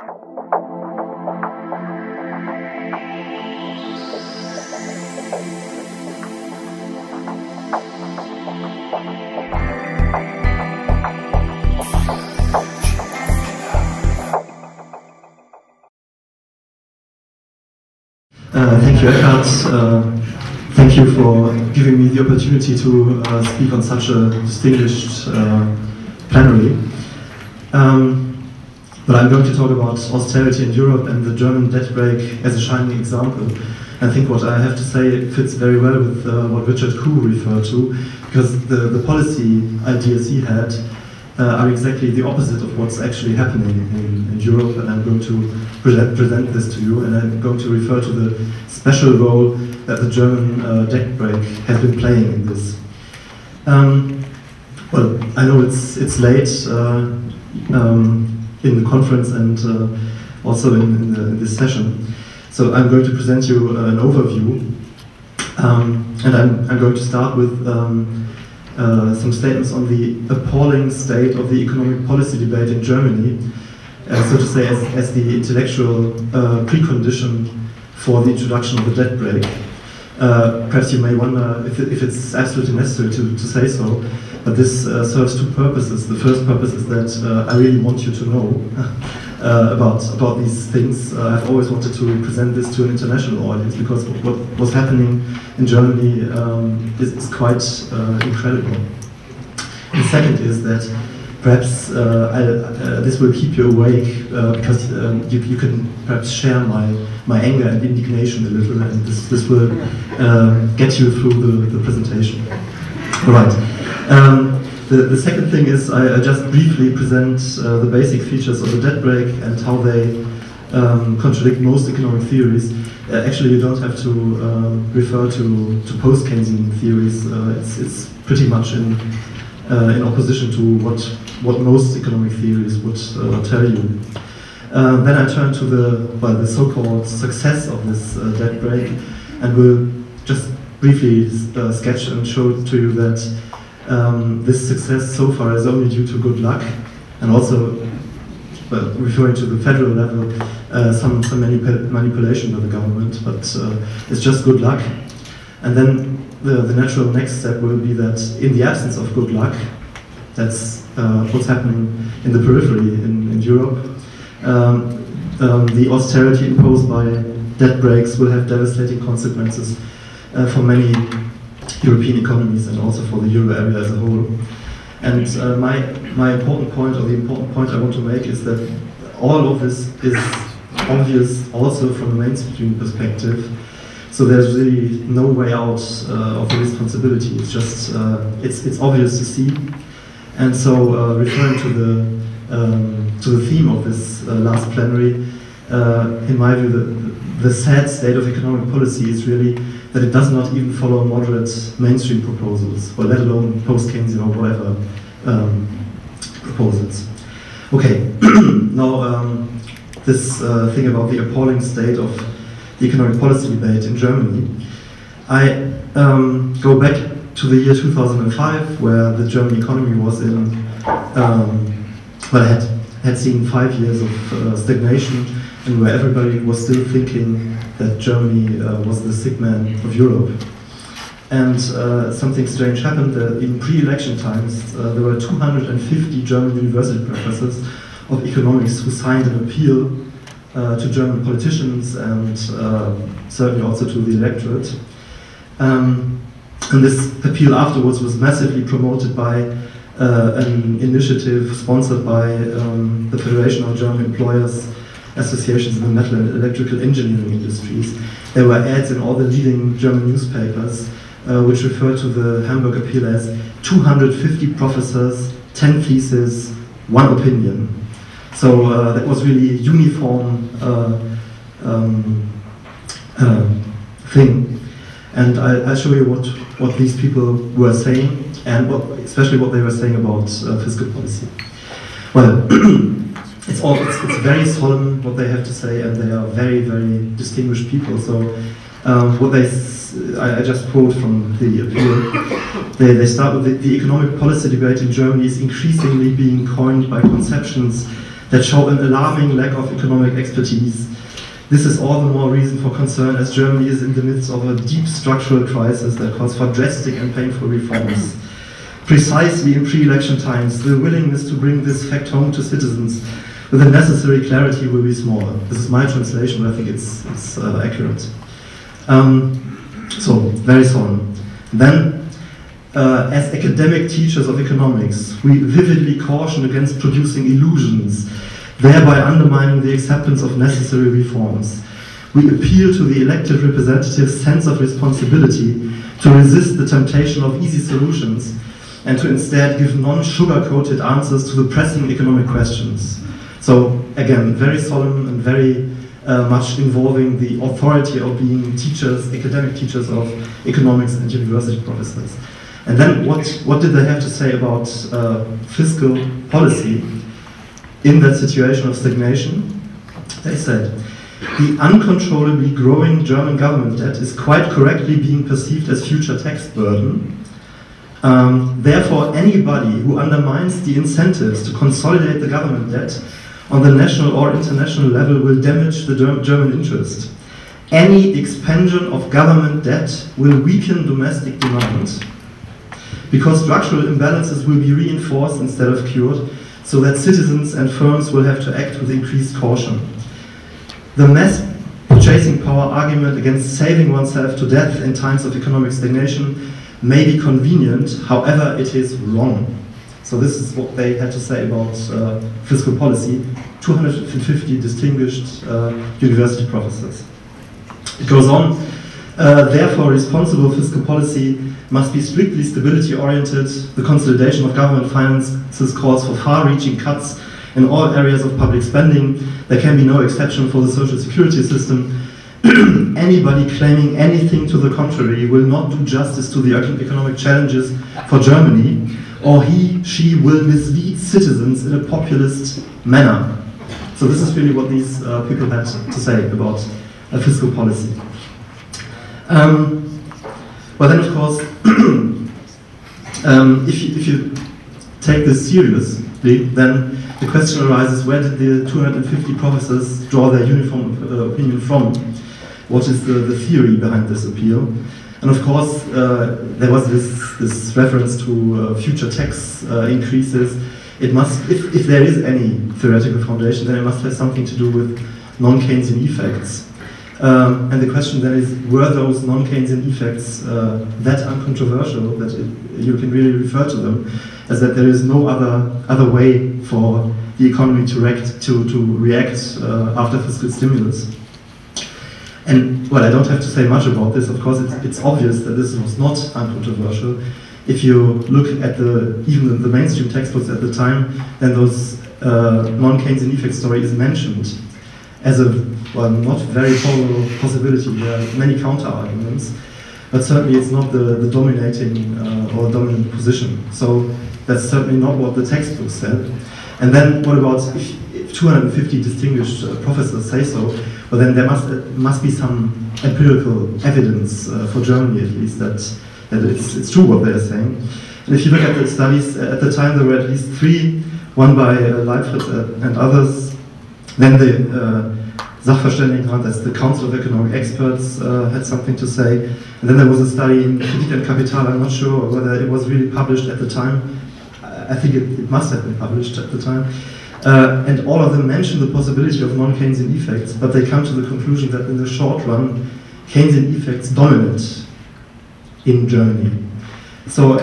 Thank you, Eckhart. Thank you for giving me the opportunity to speak on such a distinguished plenary. But I'm going to talk about austerity in Europe and the German debt brake as a shining example. I think what I have to say fits very well with what Richard Koo referred to, because the policy ideas he had are exactly the opposite of what's actually happening in Europe, and I'm going to present this to you, and I'm going to refer to the special role that the German debt brake has been playing in this. Well, I know it's late in the conference and also in this session, so I'm going to present you an overview, and I'm going to start with some statements on the appalling state of the economic policy debate in Germany, so to say, as the intellectual precondition for the introduction of the debt brake. Perhaps you may wonder if it's absolutely necessary to say so, but this serves two purposes. The first purpose is that I really want you to know about these things. I've always wanted to present this to an international audience, because what was happening in Germany is quite incredible. The second is that perhaps this will keep you awake, because you can perhaps share my anger and indignation a little, and this will get you through the presentation. All right. The second thing is I just briefly present the basic features of the debt brake and how they contradict most economic theories. Actually, you don't have to refer to post-Keynesian theories. It's pretty much in opposition to what most economic theories would tell you. Then I turn to the so-called success of this debt brake, and will just briefly sketch and show to you that this success so far is only due to good luck, and also referring to the federal level, some manipulation by the government, but it's just good luck. And then the natural next step will be that in the absence of good luck, that's what's happening in the periphery in Europe, the austerity imposed by debt brakes will have devastating consequences for many European economies and also for the euro area as a whole. And my important point, or the important point I want to make, is that all of this is obvious also from a mainstream perspective. So there's really no way out of the responsibility. It's just it's obvious to see. And so referring to the theme of this last plenary, in my view, the sad state of economic policy is really that it does not even follow moderate mainstream proposals, or let alone post-Keynesian or whatever proposals. Okay, now this thing about the appalling state of the economic policy debate in Germany. I go back to the year 2005, where the German economy was in, well, had seen 5 years of stagnation, and where everybody was still thinking that Germany was the sick man of Europe. And something strange happened. In pre-election times, there were 250 German university professors of economics who signed an appeal to German politicians and certainly also to the electorate. And this appeal afterwards was massively promoted by an initiative sponsored by the Federation of German Employers Associations in the metal and electrical engineering industries. There were ads in all the leading German newspapers which referred to the Hamburg appeal as 250 professors, 10 theses, 1 opinion. So that was really a uniform thing. And I'll show you what these people were saying, and especially what they were saying about fiscal policy. Well, it's very solemn what they have to say, and they are very, very distinguished people. So what I just quote from the appeal. They start with the economic policy debate in Germany is increasingly being coined by conceptions that show an alarming lack of economic expertise. This is all the more reason for concern as Germany is in the midst of a deep structural crisis that calls for drastic and painful reforms. Precisely in pre-election times, the willingness to bring this fact home to citizens with the necessary clarity will be smaller. This is my translation, but I think it's accurate. So, very solemn. Then, as academic teachers of economics, we vividly caution against producing illusions, thereby undermining the acceptance of necessary reforms. We appeal to the elected representatives' sense of responsibility to resist the temptation of easy solutions and to instead give non-sugar-coated answers to the pressing economic questions. So, again, very solemn and very much involving the authority of being teachers, academic teachers of economics and university professors. And then what did they have to say about fiscal policy in that situation of stagnation? They said, the uncontrollably growing German government debt is quite correctly being perceived as future tax burden. Therefore, anybody who undermines the incentives to consolidate the government debt on the national or international level will damage the German interest. Any expansion of government debt will weaken domestic demand because structural imbalances will be reinforced instead of cured, so that citizens and firms will have to act with increased caution. The mass purchasing power argument against saving oneself to death in times of economic stagnation may be convenient, however it is wrong. So this is what they had to say about fiscal policy, 250 distinguished university professors. It goes on, therefore responsible fiscal policy must be strictly stability-oriented. The consolidation of government finances calls for far-reaching cuts in all areas of public spending. There can be no exception for the social security system. Anybody claiming anything to the contrary will not do justice to the economic challenges for Germany, or she will mislead citizens in a populist manner. So this is really what these people had to say about fiscal policy. Well then, of course, if you take this seriously, then the question arises, where did the 250 professors draw their uniform opinion from? What is the theory behind this appeal? And of course, there was this reference to future tax increases. It must, if there is any theoretical foundation, then it must have something to do with non-Keynesian effects. And the question then is, were those non-Keynesian effects that uncontroversial that you can really refer to them as that there is no other way for the economy to react after fiscal stimulus? And, well, I don't have to say much about this. Of course, it's obvious that this was not uncontroversial. If you look at even the mainstream textbooks at the time, then those non-Keynesian effect story is mentioned as a, well, not very probable possibility. There are many counter-arguments, but certainly it's not the dominating or dominant position. So that's certainly not what the textbook said. And then what about if 250 distinguished professors say so? Well, then there must be some empirical evidence for Germany, at least, that it's true what they're saying. And if you look at the studies, at the time there were at least three, one by Leifert and others. Then the Sachverständigenrat, that's the Council of Economic Experts, had something to say. And then there was a study in Kredit and Kapital. I'm not sure whether it was really published at the time. I think it must have been published at the time. And all of them mention the possibility of non-Keynesian effects, but they come to the conclusion that in the short run, Keynesian effects dominate in Germany. So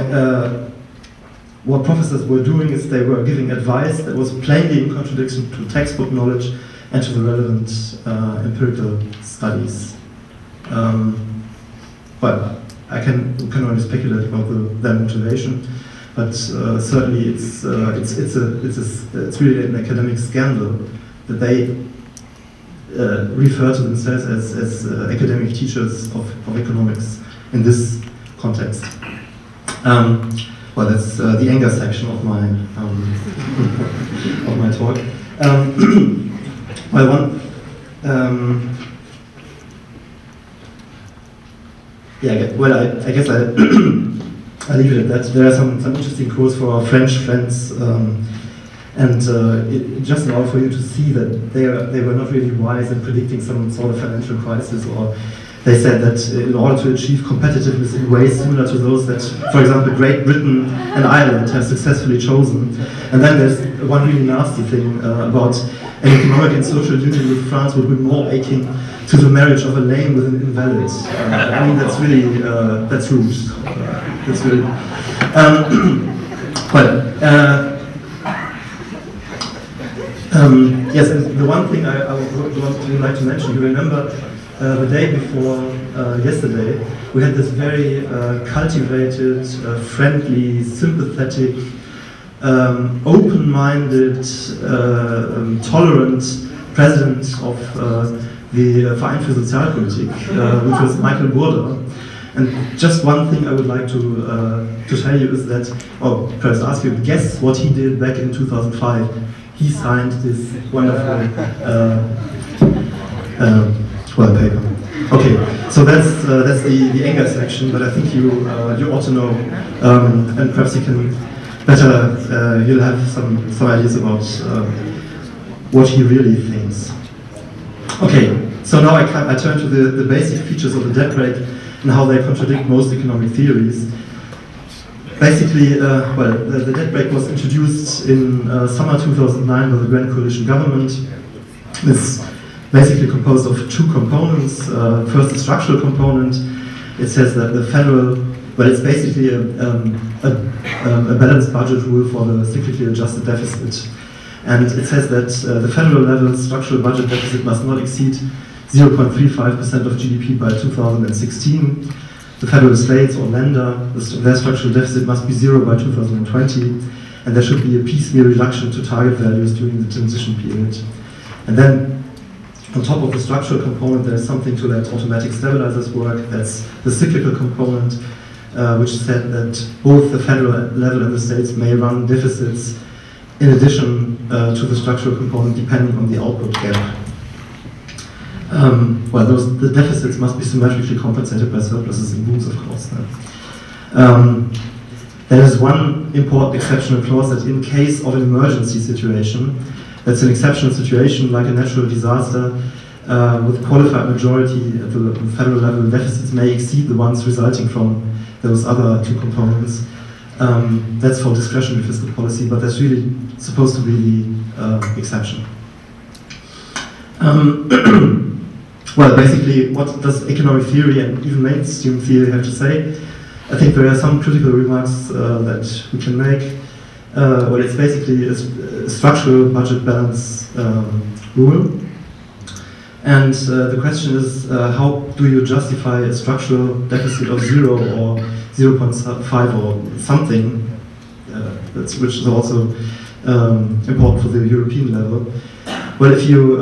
what professors were doing is they were giving advice that was plainly in contradiction to textbook knowledge and to the relevant empirical studies. Well, I can only speculate about their motivation, but certainly it's really an academic scandal that they refer to themselves as academic teachers of economics in this context. Well, that's the anger section of my of my talk. Well, I guess I leave it at that. There are some interesting quotes for our French friends, and And just in order for you to see that they were not really wise in predicting some sort of financial crisis, or they said that in order to achieve competitiveness in ways similar to those that, for example, Great Britain and Ireland have successfully chosen. And then there's one really nasty thing about an economic and social union with France would be more akin to the marriage of a lame with an invalid. I mean, that's really, that's rude. That's really... yes, and the one thing I would like to mention, you remember the day before yesterday, we had this very cultivated, friendly, sympathetic, open-minded, tolerant president of the Verein für Sozialpolitik, which was Michael Burda. And just one thing I would like to tell you is that, or perhaps ask you, guess what he did back in 2005. He signed this wonderful paper. Okay, so that's the anger section, but I think you ought to know, and perhaps you can better, you'll have some ideas about what he really thinks. Okay, so now I turn to the basic features of the debt brake and how they contradict most economic theories. Basically, the debt brake was introduced in summer 2009 by the Grand Coalition government. It's basically composed of two components. First, the structural component. It says that the federal, well, it's basically a balanced budget rule for the cyclically adjusted deficit. And it says that the federal level structural budget deficit must not exceed 0.35% of GDP by 2016. The federal states or lender, their structural deficit must be zero by 2020, and there should be a piecemeal reduction to target values during the transition period. And then, on top of the structural component, there's something to that automatic stabilizers work. That's the cyclical component, which said that both the federal level and the states may run deficits in addition to the structural component, depending on the output gap. The deficits must be symmetrically compensated by surpluses and booms, of course. There is one important exceptional clause that in case of an emergency situation, that's an exceptional situation like a natural disaster, with qualified majority at the federal level, deficits may exceed the ones resulting from those other two components. That's for discretionary fiscal policy, but that's really supposed to be the exception. Well, basically, what does economic theory and even mainstream theory have to say? I think there are some critical remarks that we can make. Well, it's basically a structural budget balance rule. And the question is, how do you justify a structural deficit of 0 or 0.5 or something, which is also important for the European level? Well, if you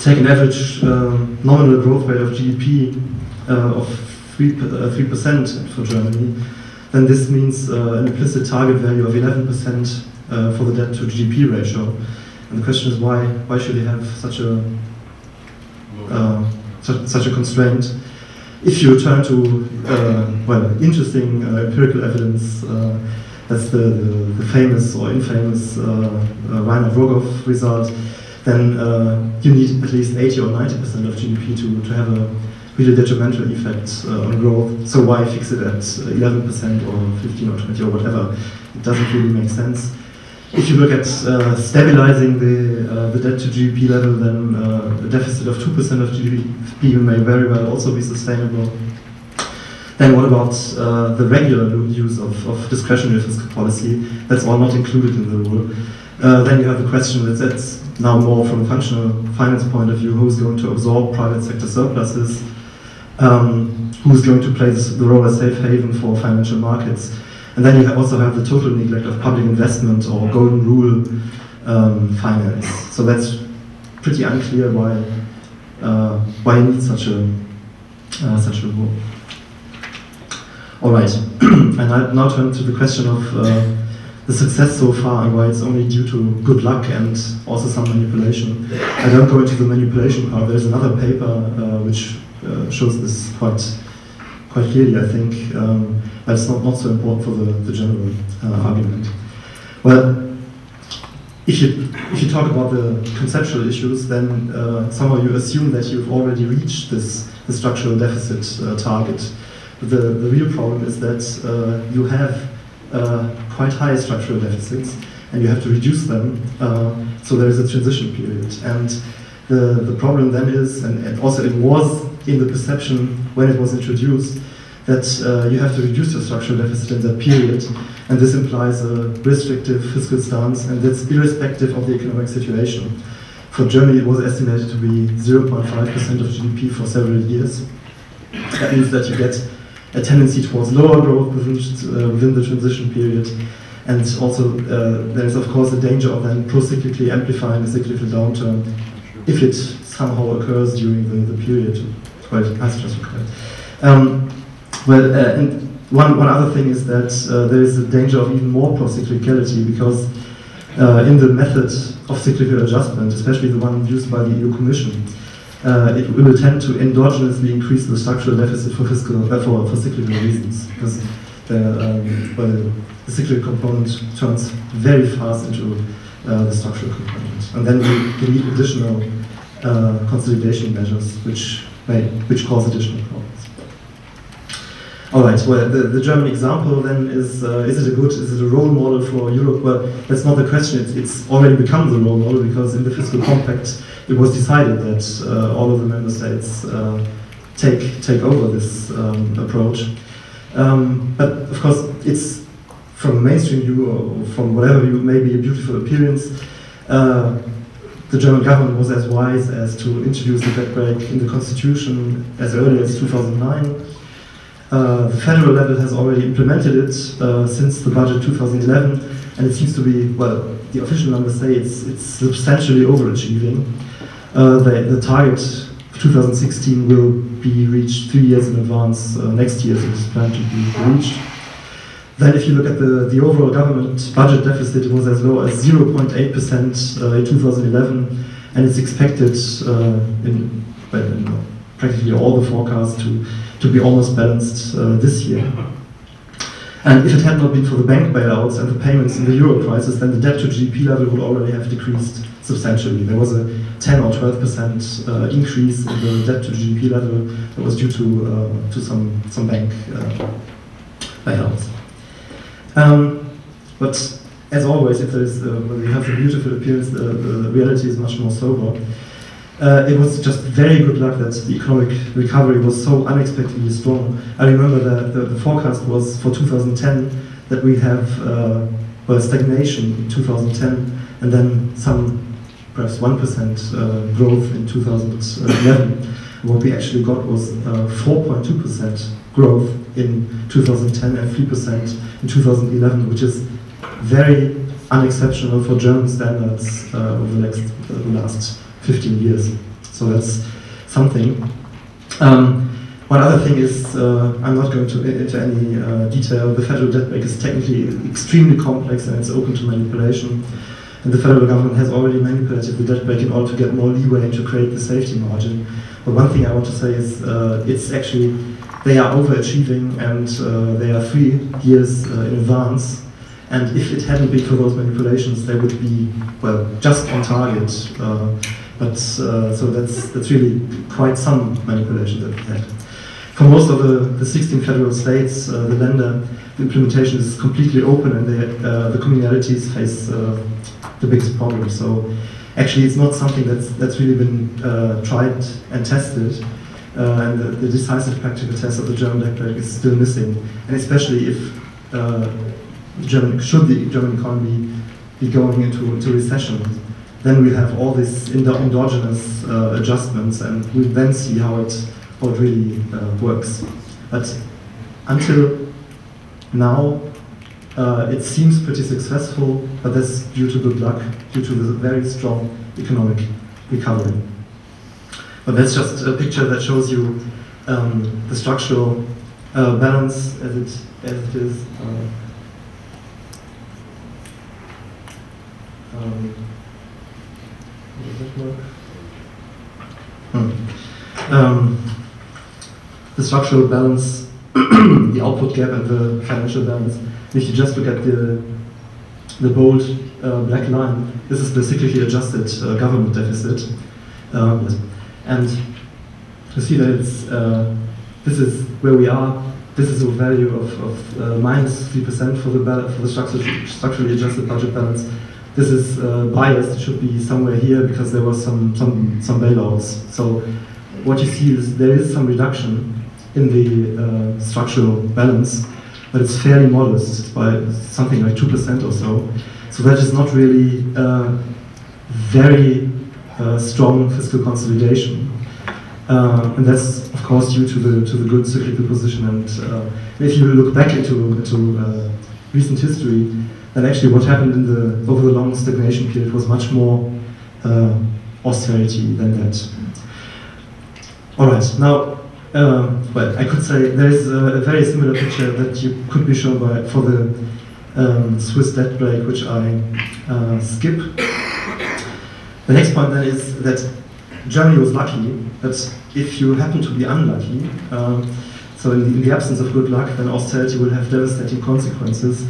take an average nominal growth rate of GDP of 3% for Germany, then this means an implicit target value of 11% for the debt to GDP ratio. And the question is why should we have such a constraint? If you turn to interesting empirical evidence, that's the famous or infamous Reinhard Rogoff result, then you need at least 80 or 90% of GDP to have a really detrimental effect on growth. So why fix it at 11% or 15 or 20 or whatever? It doesn't really make sense. If you look at stabilizing the debt to GDP level, then a deficit of 2% of GDP may very well also be sustainable. Then what about the regular use of discretionary fiscal policy? That's all not included in the rule. Then you have the question that's now more from a functional finance point of view, who's going to absorb private sector surpluses, who's going to play the role as safe haven for financial markets. And then you also have the total neglect of public investment or golden rule finance. So that's pretty unclear why you need such a rule. All right, and I now turn to the question of the success so far and why it's only due to good luck and also some manipulation. I don't go into the manipulation part. There's another paper which shows this quite clearly, I think, but it's not so important for the general argument. Well, if you talk about the conceptual issues, then somehow you assume that you've already reached the structural deficit target. But the real problem is that you have quite high structural deficits, and you have to reduce them. So there is a transition period, and the problem then is, and also it was in the perception when it was introduced, that you have to reduce your structural deficit in that period, and this implies a restrictive fiscal stance, and that's irrespective of the economic situation. For Germany, it was estimated to be 0.5% of GDP for several years. That means that you get a tendency towards lower growth within the transition period, and also there is of course a danger of then pro-cyclically amplifying a cyclical downturn if it somehow occurs during the period. Well, that's just okay. And one other thing is that there is a danger of even more pro-cyclicality, because in the method of cyclical adjustment, especially the one used by the EU Commission, it will tend to endogenously increase the structural deficit for cyclical reasons, because the cyclical component turns very fast into the structural component, and then you need additional consolidation measures which cause additional problems. All right. Well, the German example then is it a role model for Europe? Well, that's not the question. It's already become the role model, because in the fiscal compact it was decided that all of the member states take over this approach. But of course, it's from a mainstream view or from whatever view, maybe a beautiful appearance. The German government was as wise as to introduce the debt brake in the constitution as early as 2009. The federal level has already implemented it since the budget 2011, and it seems to be, well, the official numbers say it's substantially overachieving. The target of 2016 will be reached 3 years in advance. Next year, so it's planned to be reached. Then if you look at the overall government budget deficit, it was as low as 0.8% in 2011, and it's expected in practically all the forecasts to be almost balanced this year. And if it had not been for the bank bailouts and the payments in the euro crisis, then the debt to GDP level would already have decreased substantially. There was a 10 or 12% increase in the debt to GDP level that was due to some bank bailouts. But as always, if there is, when you have a beautiful appearance, the reality is much more sober. It was just very good luck that the economic recovery was so unexpectedly strong. I remember that the forecast was for 2010 that we have stagnation in 2010, and then perhaps 1% growth in 2011. What we actually got was 4.2% growth in 2010 and 3% in 2011, which is very unexceptional for German standards over the last 15 years. So that's something. One other thing is, I'm not going into any detail, the federal debt brake is technically extremely complex and it's open to manipulation. And the federal government has already manipulated the debt brake in order to get more leeway to create the safety margin. But one thing I want to say is, it's actually, they are overachieving, and they are 3 years in advance. And if it hadn't been for those manipulations, they would be, well, just on target. So that's really quite some manipulation that we had. For most of the 16 federal states, the Länder, the implementation is completely open, and the communalities face the biggest problem. So actually, it's not something that's really been tried and tested. And the decisive practical test of the German debt brake is still missing, and especially if should the German economy be going into recession, then we have all these endogenous adjustments, and we'll then see how it really works. But until now, it seems pretty successful, but that's due to good luck, due to the very strong economic recovery. But that's just a picture that shows you the structural balance as it is. Does that work? The structural balance, the output gap, and the financial balance. If you just look at the the bold black line, this is the cyclically adjusted government deficit. And you see that it's, this is where we are. This is a value of minus 3% for the structurally adjusted budget balance. This is biased. It should be somewhere here because there was some bailouts. So what you see is there is some reduction in the structural balance, but it's fairly modest. It's by something like 2% or so. So that is not really very strong fiscal consolidation. And that's, of course, due to the good cyclical position. And if you look back into recent history, then actually what happened over the long stagnation period was much more austerity than that. All right, now, well, I could say there is a very similar picture that you could be shown for the Swiss debt brake, which I skip. The next point then is that Germany was lucky, but if you happen to be unlucky, so in the absence of good luck, then austerity will have devastating consequences.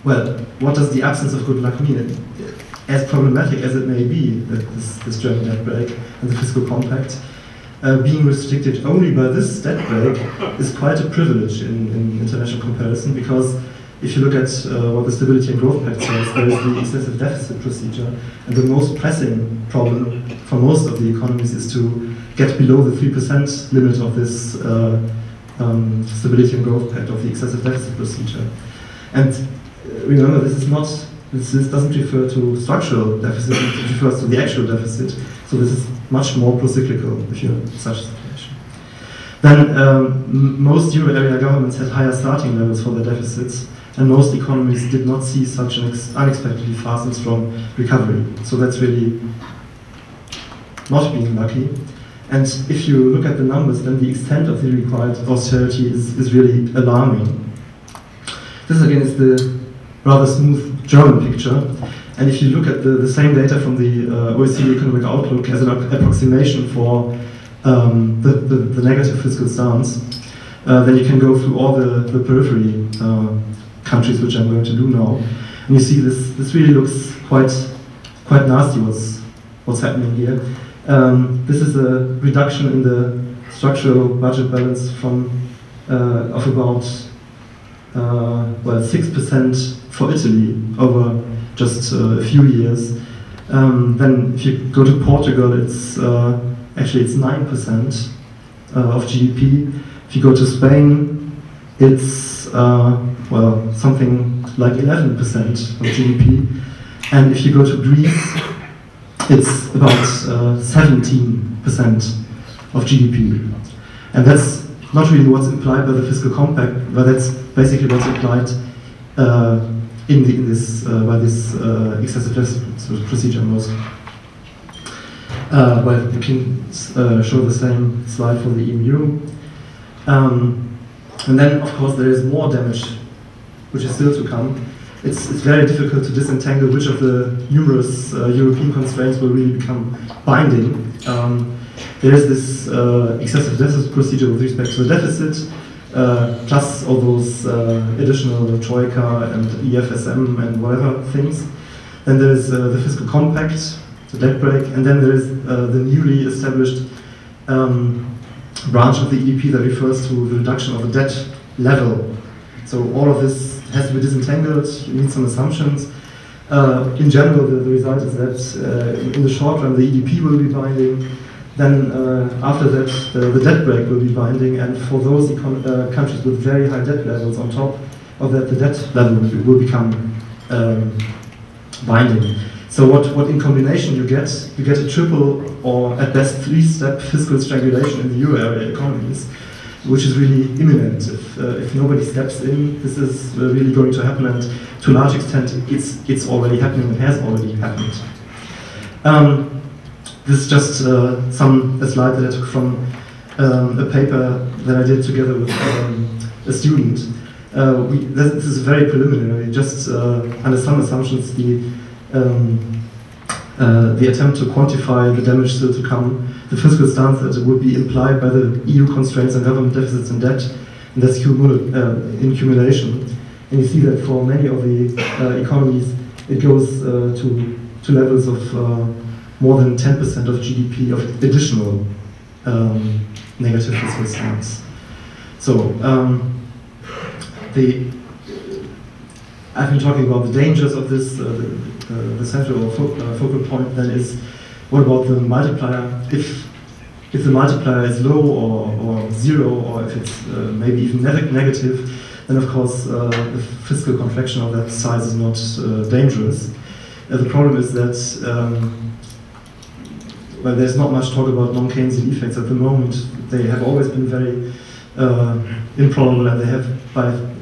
Well, what does the absence of good luck mean? As problematic as it may be, that this German debt brake and the fiscal compact, being restricted only by this debt brake is quite a privilege in international comparison, because if you look at what the Stability and Growth Pact says, there is the excessive deficit procedure, and the most pressing problem for most of the economies is to get below the 3% limit of this Stability and Growth Pact, of the excessive deficit procedure. And remember, this doesn't refer to structural deficit, it refers to the actual deficit, so this is much more procyclical if you're in such a situation. Then most euro area governments had higher starting levels for their deficits, and most economies did not see such an unexpectedly fast and strong recovery. So that's really not being lucky. And if you look at the numbers, then the extent of the required austerity is really alarming. This again is the rather smooth German picture. And if you look at the same data from the OECD Economic Outlook as an approximation for the negative fiscal stance, then you can go through all the periphery countries, which I'm going to do now. And you see this really looks quite nasty what's happening here. This is a reduction in the structural budget balance from of about 6% for Italy over just a few years. Then if you go to Portugal, it's actually it's 9% of GDP. If you go to Spain, it's well, something like 11% of GDP. And if you go to Greece, it's about 17% of GDP. And that's not really what's implied by the fiscal compact, but that's basically what's implied by this excessive deficit procedure most. Well, you can show the same slide for the EMU. And then, of course, there is more damage, which is still to come. It's very difficult to disentangle which of the numerous European constraints will really become binding. There is this excessive deficit procedure with respect to the deficit, plus all those additional Troika and EFSM and whatever things. Then there is the fiscal compact, the debt brake, and then there is the newly established branch of the EDP that refers to the reduction of the debt level. So all of this has to be disentangled, you need some assumptions. In general, the result is that in the short run the EDP will be binding, then after that the debt brake will be binding, and for those countries with very high debt levels on top of that, the debt level will become binding. So what in combination you get a triple or at best three-step fiscal strangulation in the euro area economies, which is really imminent. If nobody steps in, this is really going to happen, and to a large extent it's already happening and has already happened. This is just a slide that I took from a paper that I did together with a student. This is very preliminary, just under some assumptions the attempt to quantify the damage still to come, the fiscal stance that would be implied by the EU constraints on government deficits and debt, and that's accumulation. And you see that for many of the economies, it goes to levels of more than 10% of GDP of additional negative fiscal stance. So I've been talking about the dangers of this. The central or focal point then is, what about the multiplier? If the multiplier is low or zero, or if it's maybe even negative, then of course the fiscal contraction of that size is not dangerous. The problem is that well, there's not much talk about non-Keynesian effects at the moment. They have always been very improbable, and they have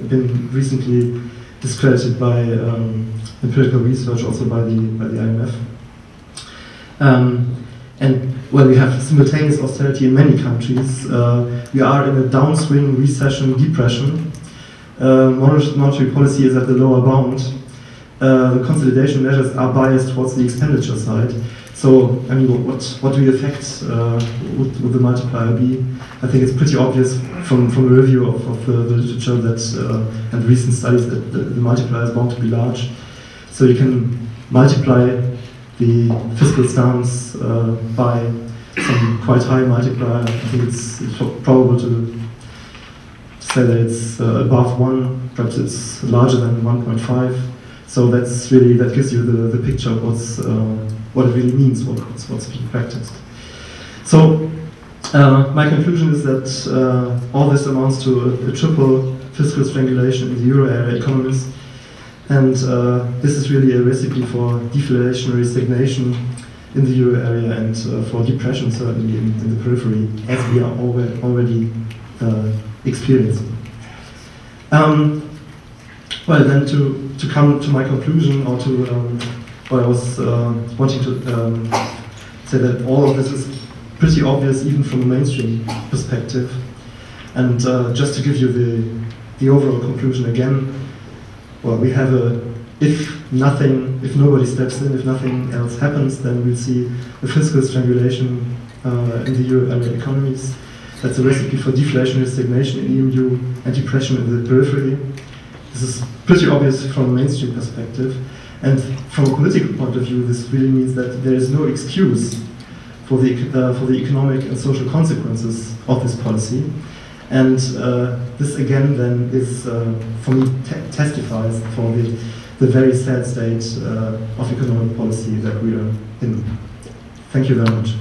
been recently discredited by empirical research, also by the IMF. And well, we have simultaneous austerity in many countries. We are in a downswing, recession, depression. Monetary policy is at the lower bound. The consolidation measures are biased towards the expenditure side. So, I mean, what do the effects would the multiplier be? I think it's pretty obvious from a review of the literature that, and recent studies, that the multiplier is bound to be large. So you can multiply the fiscal stance by some quite high multiplier. I think it's probable to say that it's above 1, perhaps it's larger than 1.5. So that's really, that gives you the picture of what it really means, what's being practiced. So my conclusion is that all this amounts to a triple fiscal strangulation in the euro area economies, and this is really a recipe for deflationary stagnation in the euro area, and for depression certainly in the periphery, as we are already experiencing. Well, then to come to my conclusion, or to what I was wanting to say, that all of this is pretty obvious even from a mainstream perspective. And just to give you the overall conclusion again, well, we have if nobody steps in, if nothing else happens, then we'll see a fiscal strangulation in the euro area economies. That's a recipe for deflationary stagnation in EMU and depression in the periphery. This is pretty obvious from a mainstream perspective. And from a political point of view, this really means that there is no excuse for the economic and social consequences of this policy. And this again then is, for me, testifies for the very sad state of economic policy that we are in. Thank you very much.